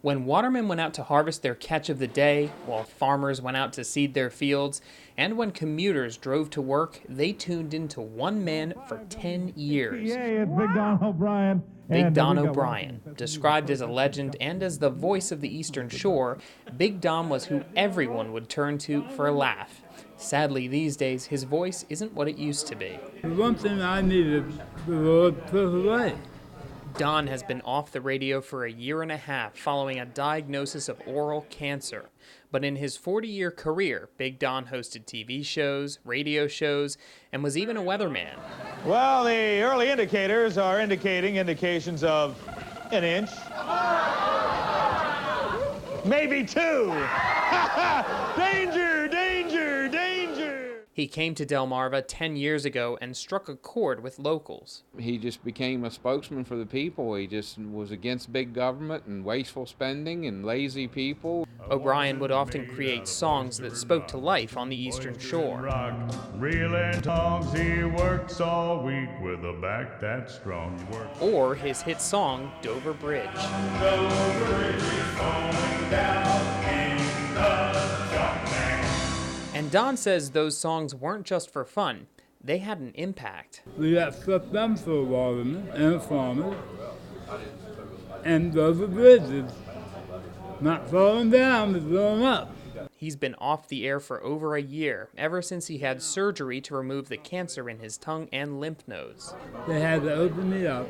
When watermen went out to harvest their catch of the day, while farmers went out to seed their fields, and when commuters drove to work, they tuned into one man for 10 years. Yeah, it's Big Don O'Brien. Big Don O'Brien, described as a legend and as the voice of the Eastern Shore, Big Don was who everyone would turn to for a laugh. Sadly, these days, his voice isn't what it used to be. The one thing I needed, the Lord took away. Don has been off the radio for a year and a half following a diagnosis of oral cancer. But in his 40-year career, Big Don hosted TV shows, radio shows, and was even a weatherman. Well, the early indicators are indicating indications of an inch. Maybe 2. Danger, danger, danger. He came to Delmarva 10 years ago and struck a chord with locals. He just became a spokesman for the people. He just was against big government and wasteful spending and lazy people. O'Brien would often create songs that spoke to life on the Eastern Shore. Reeling tongs, he works all week with a back that's strong. Or his hit song, Dover Bridge. Dover Bridge is going down in the And Don says those songs weren't just for fun, they had an impact. We got stuff done for watermen and farmers, and those are bridges. Not falling down, but blowing up. He's been off the air for over a year, ever since he had surgery to remove the cancer in his tongue and lymph nodes. They had to open me up.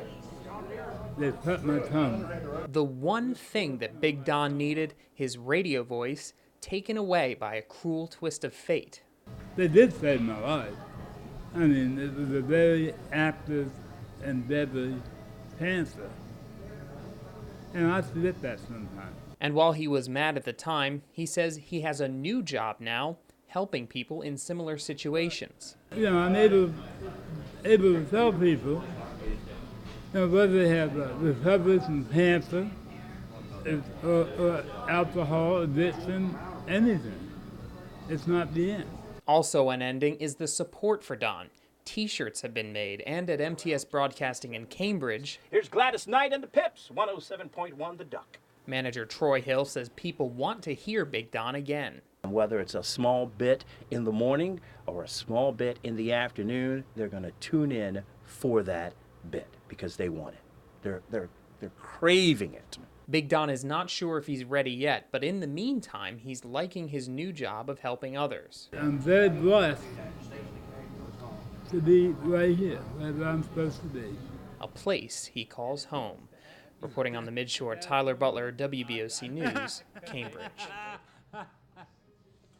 They cut my tongue. The one thing that Big Don needed, his radio voice, taken away by a cruel twist of fate. They did save my life. I mean, it was a very active and deadly cancer. And I forget that sometimes. And while he was mad at the time, he says he has a new job now, helping people in similar situations. You know, I'm able to tell people, whether they have recovery from cancer, or alcohol addiction, anything. It's not the end. Also unending is the support for Don. T-shirts have been made, and at MTS Broadcasting in Cambridge, here's Gladys Knight and the Pips, 107.1 The Duck. Manager Troy Hill says people want to hear Big Don again. Whether it's a small bit in the morning or a small bit in the afternoon, they're going to tune in for that bit because they want it. They're craving it. Big Don is not sure if he's ready yet, but in the meantime, he's liking his new job of helping others. I'm very blessed to be right here, where I'm supposed to be. A place he calls home. Reporting on the Midshore, Tyler Butler, WBOC News, Cambridge.